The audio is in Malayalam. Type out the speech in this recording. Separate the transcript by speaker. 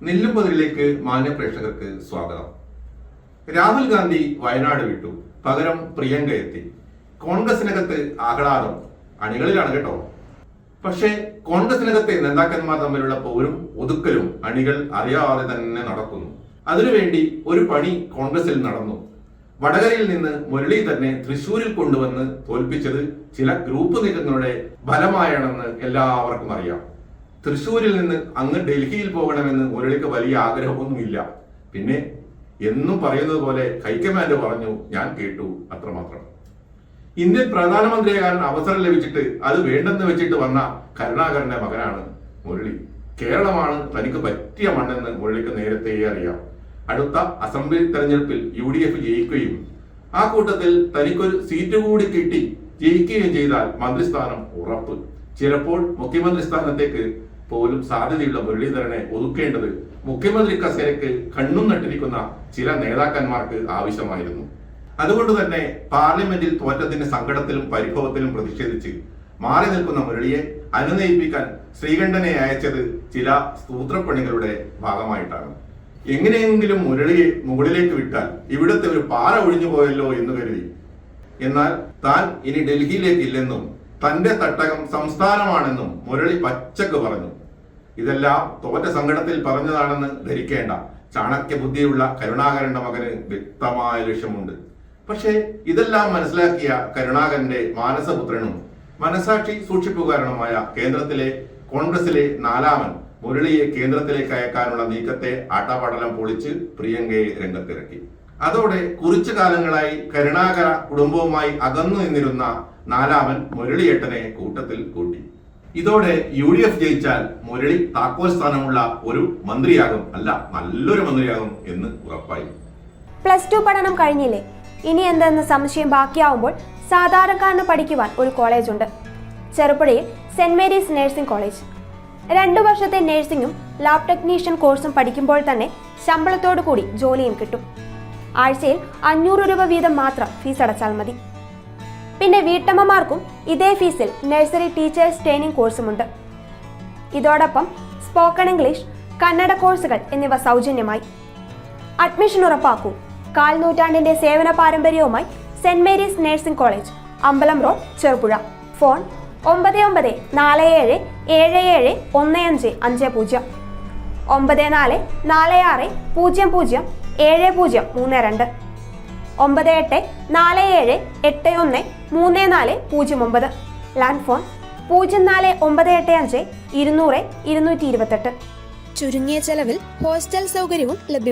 Speaker 1: നെല്ലുംപതിരിലേക്ക് മാന്യ പ്രേക്ഷകർക്ക് സ്വാഗതം. രാഹുൽ ഗാന്ധി വയനാട് വിട്ടു, പകരം പ്രിയങ്ക എത്തി. കോൺഗ്രസിനകത്ത് ആഹ്ലാദം, അണികളിലാണ് കേട്ടോ. പക്ഷേ കോൺഗ്രസിനകത്തെ നേതാക്കന്മാർ തമ്മിലുള്ള പോരും ഒതുക്കലും അണികൾ അറിയാതെ തന്നെ നടക്കുന്നു. അതിനുവേണ്ടി ഒരു പണി കോൺഗ്രസിൽ നടന്നു. വടകരയിൽ നിന്ന് മുരളി തന്നെ തൃശൂരിൽ കൊണ്ടുവന്ന് തോൽപ്പിച്ചത് ചില ഗ്രൂപ്പ് നീക്കങ്ങളുടെ ഫലമായാണെന്ന് എല്ലാവർക്കും അറിയാം. തൃശൂരിൽ നിന്ന് അങ്ങ് ഡൽഹിയിൽ പോകണമെന്ന് മുരളിക്ക് വലിയ ആഗ്രഹമൊന്നുമില്ല. പിന്നെ എന്നും പറയുന്നത് പോലെ ഹൈക്കമാൻഡ് പറഞ്ഞു, ഞാൻ കേട്ടു, അത്രമാത്രം. ഇന്ത്യൻ പ്രധാനമന്ത്രിയാകാൻ അവസരം ലഭിച്ചിട്ട് അത് വേണ്ടെന്ന് വെച്ചിട്ട് വന്ന കരുണാകരന്റെ മകനാണ് മുരളി. കേരളമാണ് തനിക്ക് പറ്റിയ മണ്ണെന്ന് മുരളിക്ക് നേരത്തെ അറിയാം. അടുത്ത അസംബ്ലി തെരഞ്ഞെടുപ്പിൽ UDF ജയിക്കുകയും ആ കൂട്ടത്തിൽ തനിക്കൊരു സീറ്റ് കൂടി കിട്ടി ജയിക്കുകയും ചെയ്താൽ മന്ത്രിസ്ഥാനം ഉറപ്പ്. ചിലപ്പോൾ മുഖ്യമന്ത്രി സ്ഥാനത്തേക്ക് പോലും സാധ്യതയുള്ള മുരളീധരനെ ഒതുക്കേണ്ടത് മുഖ്യമന്ത്രി കസേരയ്ക്ക് കണ്ണും നട്ടിരിക്കുന്ന ചില നേതാക്കന്മാർക്ക് ആവശ്യമായിരുന്നു. അതുകൊണ്ട് തന്നെ പാർലമെന്റിൽ തോറ്റത്തിന്റെ സങ്കടത്തിലും പരിഭവത്തിലും പ്രതിഷേധിച്ച് മാറി നിൽക്കുന്ന മുരളിയെ അനുനയിപ്പിക്കാൻ ശ്രീകണ്ഠനെ അയച്ചത് ചില സൂത്രപ്പണികളുടെ ഭാഗമായിട്ടാണ്. എങ്ങനെയെങ്കിലും മുരളിയെ മുകളിലേക്ക് വിട്ടാൽ ഇവിടുത്തെ ഒരു പാറ ഒഴിഞ്ഞു പോയല്ലോ എന്ന് കരുതി. എന്നാൽ താൻ ഇനി ഡൽഹിയിലേക്ക് ഇല്ലെന്നും തന്റെ തട്ടകം സംസ്ഥാനമാണെന്നും മുരളി പച്ചക്ക് പറഞ്ഞു. ഇതെല്ലാം തോറ്റ സങ്കടത്തിൽ പറഞ്ഞതാണെന്ന് ധരിക്കേണ്ട. ചാണക്യ ബുദ്ധിയുള്ള കരുണാകരന്റെ മകന് വ്യക്തമായ ലക്ഷ്യമുണ്ട്. പക്ഷേ ഇതെല്ലാം മനസ്സിലാക്കിയ കരുണാകരന്റെ മാനസപുത്രനും മനസാക്ഷി സൂക്ഷിപ്പുകാരനുമായ കേന്ദ്രത്തിലെ കോൺഗ്രസിലെ നാലാമൻ മുരളിയെ കേന്ദ്രത്തിലേക്ക് അയക്കാനുള്ള നീക്കത്തെ ആട്ടാപാടലം പൊളിച്ച് പ്രിയങ്കയെ രംഗത്തിറക്കി. അതോടെ കുറച്ചു കാലങ്ങളായി കരുണാകര കുടുംബവുമായി അകന്നു നിന്നിരുന്ന നാലാമൻ മുരളിയേട്ടനെ കൂട്ടത്തിൽ കൂട്ടി. ഇതോടെ UDF ജയിച്ചാൽ മുരളി താക്കോൽ സ്ഥാനമുള്ള ഒരു മന്ത്രിയാകും, അല്ല നല്ലൊരു മന്ത്രിയാകും എന്ന് ഉറപ്പായി.
Speaker 2: +2 പഠനം കഴിഞ്ഞില്ലേ, ഇനി എന്തെന്ന് സംശയം ബാക്കിയാവുമ്പോൾ സാധാരണക്കാരന് പഠിക്കുവാൻ ഒരു കോളേജ് ഉണ്ട്. ചെറുപുഴയിൽ സെന്റ് മേരീസ് നഴ്സിംഗ് കോളേജ്. 2 വർഷത്തെ നഴ്സിംഗും ലാബ് ടെക്നീഷ്യൻ കോഴ്സും പഠിക്കുമ്പോൾ തന്നെ ശമ്പളത്തോടു കൂടി ജോലിയും കിട്ടും. ആഴ്ചയിൽ 500 രൂപ വീതം മാത്രം ഫീസ് അടച്ചാൽ മതി. പിന്നെ വീട്ടമ്മമാർക്കും ഇതേ ഫീസിൽ നഴ്സറി ടീച്ചേഴ്സ് ട്രെയിനിങ് കോഴ്സുമുണ്ട്. ഇതോടൊപ്പം സ്പോക്കൺ ഇംഗ്ലീഷ്, കന്നഡ കോഴ്സുകൾ എന്നിവ സൗജന്യമായി. അഡ്മിഷൻ ഉറപ്പാക്കൂ. 1/4 നൂറ്റാണ്ടിന്റെ സേവന പാരമ്പര്യവുമായി സെന്റ് മേരീസ് നഴ്സിംഗ് കോളേജ്, അമ്പലം road, Cherupuzha. Phone 9947771550 9446007032 9847813409. Land phone 04985 200 228.
Speaker 3: ചുരുങ്ങിയ ചെലവിൽ ഹോസ്റ്റൽ സൗകര്യവും ലഭ്യമാണ്.